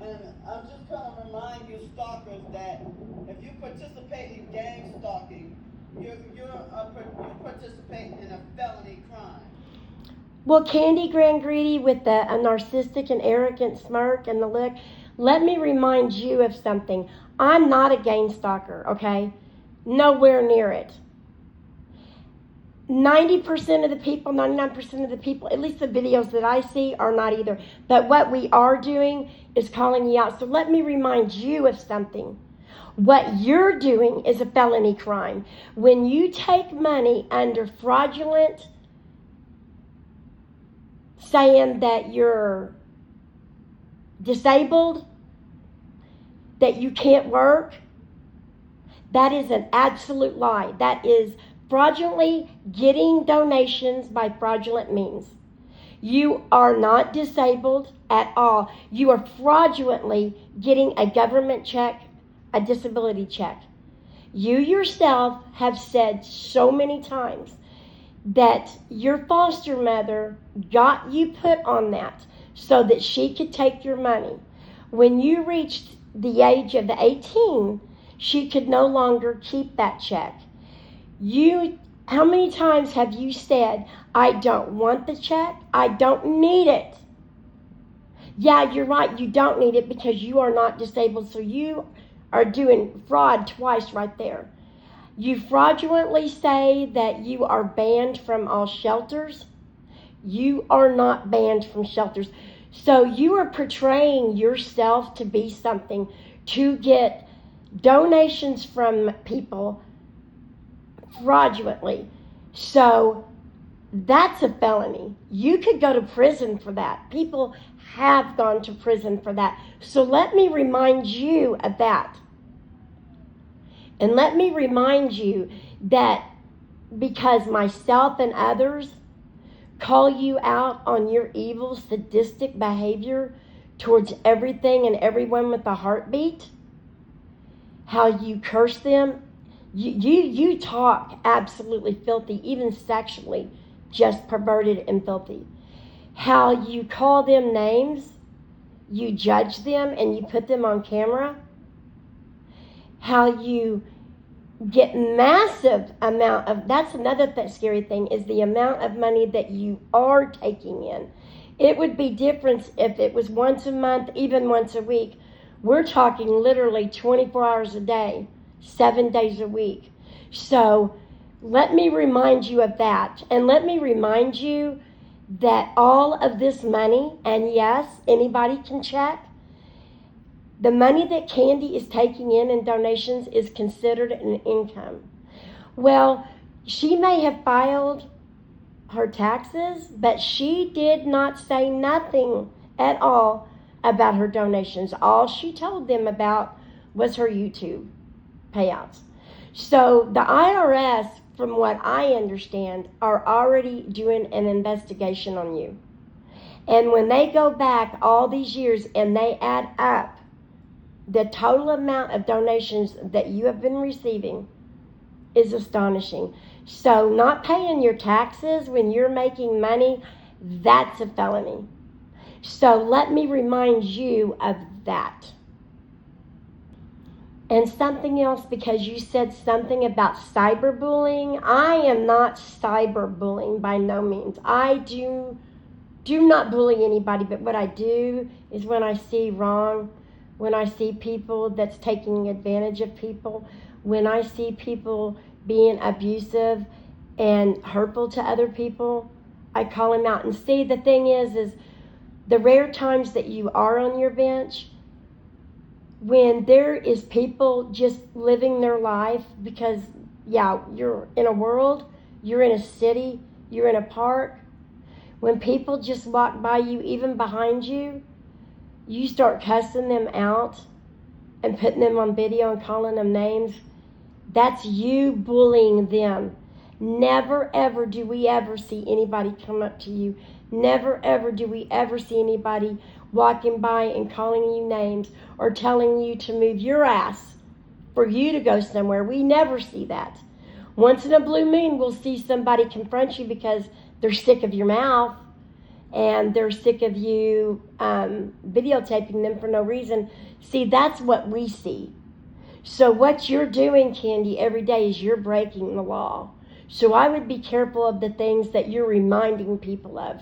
And I'm just going to remind you stalkers that if you participate in gang stalking, you're participating in a felony crime. Well, Candy Grand Greedy with a narcissistic and arrogant smirk and the look, let me remind you of something. I'm not a gang stalker, okay? Nowhere near it. 90% of the people, 99% of the people, at least the videos that I see, are not either. But what we are doing is calling you out. So let me remind you of something. What you're doing is a felony crime. When you take money under fraudulent, saying that you're disabled, that you can't work, that is an absolute lie. That is fraudulently getting donations by fraudulent means. You are not disabled at all. You are fraudulently getting a government check, a disability check. You yourself have said so many times that your foster mother got you put on that so that she could take your money. When you reached the age of 18, she could no longer keep that check. How many times have you said, I don't want the check, I don't need it? Yeah, you're right, you don't need it because you are not disabled, so you are doing fraud twice right there. You fraudulently say that you are banned from all shelters. You are not banned from shelters. So you are portraying yourself to be something to get donations from people fraudulently. So that's a felony. You could go to prison for that. People have gone to prison for that. So let me remind you of that. And let me remind you that because myself and others call you out on your evil, sadistic behavior towards everything and everyone with a heartbeat, how you curse them, you talk absolutely filthy, even sexually, just perverted and filthy. How you call them names, you judge them and you put them on camera. How you get massive amount of, that's another scary thing, is the amount of money that you are taking in. It would be different if it was once a month, even once a week. We're talking literally 24 hours a day, 7 days a week. So let me remind you of that. And let me remind you that all of this money, and yes, anybody can check, the money that Candy is taking in donations is considered an income. Well, she may have filed her taxes, but she did not say nothing at all about her donations. All she told them about was her YouTube payouts. So the IRS, from what I understand, are already doing an investigation on you. And when they go back all these years and they add up the total amount of donations that you have been receiving is astonishing. So not paying your taxes when you're making money, that's a felony. So let me remind you of that. And something else, because you said something about cyberbullying. I am not cyberbullying by no means. I do not bully anybody, but what I do is when I see wrong, when I see people that's taking advantage of people, when I see people being abusive and hurtful to other people, I call them out. And see, the thing is the rare times that you are on your bench, when there is people just living their life, because, yeah, you're in a world, you're in a city, you're in a park, when people just walk by you, even behind you, you start cussing them out and putting them on video and calling them names, that's you bullying them. Never, ever do we ever see anybody come up to you. Never, ever do we ever see anybody walking by and calling you names or telling you to move your ass for you to go somewhere. We never see that. Once in a blue moon, we'll see somebody confront you because they're sick of your mouth. and they're sick of you videotaping them for no reason. See, that's what we see. So what you're doing, Candy, every day is you're breaking the law. So I would be careful of the things that you're reminding people of.